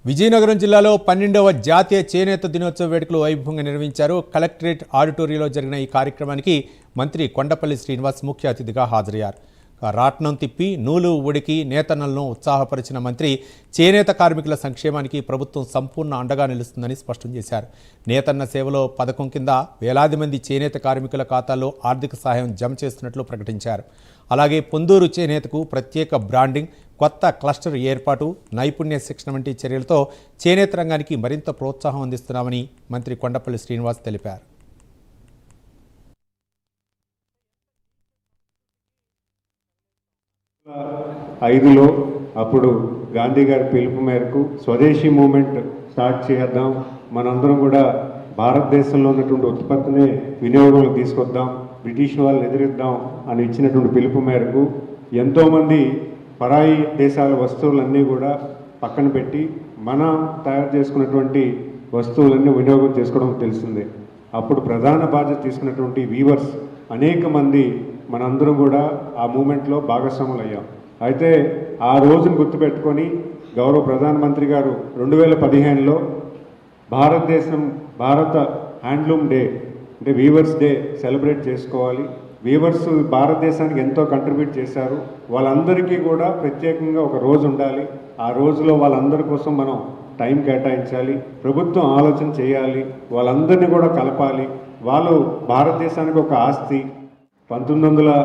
విజయనగరం జిల్లాలో 12వ జాతీయ చేనేత దినోత్సవ వేడుకలు వైభవంగా నిర్వహించారు. కలెక్టరేట్ ఆడిటోరియంలో జరిగిన ఈ కార్యక్రమానికి మంత్రి కొండపల్లి శ్రీనివాస్ ముఖ్య అతిథిగా హాజరయ్యారు. రాట్నం తిప్పి నూలు ఉడికి నేతన్నలను ఉత్సాహపరిచిన మంత్రి చేనేత కార్మికుల సంక్షేమానికి ప్రభుత్వం సంపూర్ణ అండగా నిలుస్తుందని స్పష్టం చేశారు. నేతన్న సేవలో పథకం కింద వేలాది మంది చేనేత కార్మికుల ఖాతాల్లో ఆర్థిక సహాయం జమ చేస్తున్నట్లు ప్రకటించారు. అలాగే పొందూరు చేనేతకు ప్రత్యేక బ్రాండింగ్, కొత్త క్లస్టర్ ఏర్పాటు, నైపుణ్య శిక్షణ వంటి చర్యలతో చేనేత రంగానికి మరింత ప్రోత్సాహం అందిస్తున్నామని మంత్రి కొండపల్లి శ్రీనివాస్ తెలిపారు. ఐదులో అప్పుడు గాంధీ గారి పిలుపు మేరకు స్వదేశీ మూమెంట్ స్టార్ట్ చేద్దాం, మనందరం కూడా భారతదేశంలో ఉన్నటువంటి ఉత్పత్తిని వినియోగంలో తీసుకొద్దాం, బ్రిటిష్ వాళ్ళని ఎదిరిద్దాం అని ఇచ్చినటువంటి పిలుపు మేరకు ఎంతోమంది పరాయి దేశాల వస్తువులన్నీ కూడా పక్కన పెట్టి మనం తయారు చేసుకున్నటువంటి వస్తువులన్నీ వినియోగం చేసుకోవడం తెలిసిందే. అప్పుడు ప్రధాన బాధ్యత తీసుకున్నటువంటి వీవర్స్ అనేక మంది మనందరం కూడా ఆ మూమెంట్లో భాగస్వాములు అయ్యాం. అయితే ఆ రోజును గుర్తుపెట్టుకొని గౌరవ ప్రధానమంత్రి గారు 2015లో భారత హ్యాండ్లూమ్ డే అంటే వీవర్స్ డే సెలబ్రేట్ చేసుకోవాలి. వీవర్స్ భారతదేశానికి ఎంతో కంట్రిబ్యూట్ చేశారు. వాళ్ళందరికీ కూడా ప్రత్యేకంగా ఒక రోజు ఉండాలి. ఆ రోజులో వాళ్ళందరి కోసం మనం టైం కేటాయించాలి. ప్రభుత్వం ఆలోచన చేయాలి, వాళ్ళందరినీ కూడా కలపాలి. వాళ్ళు భారతదేశానికి ఒక ఆస్తి. 1900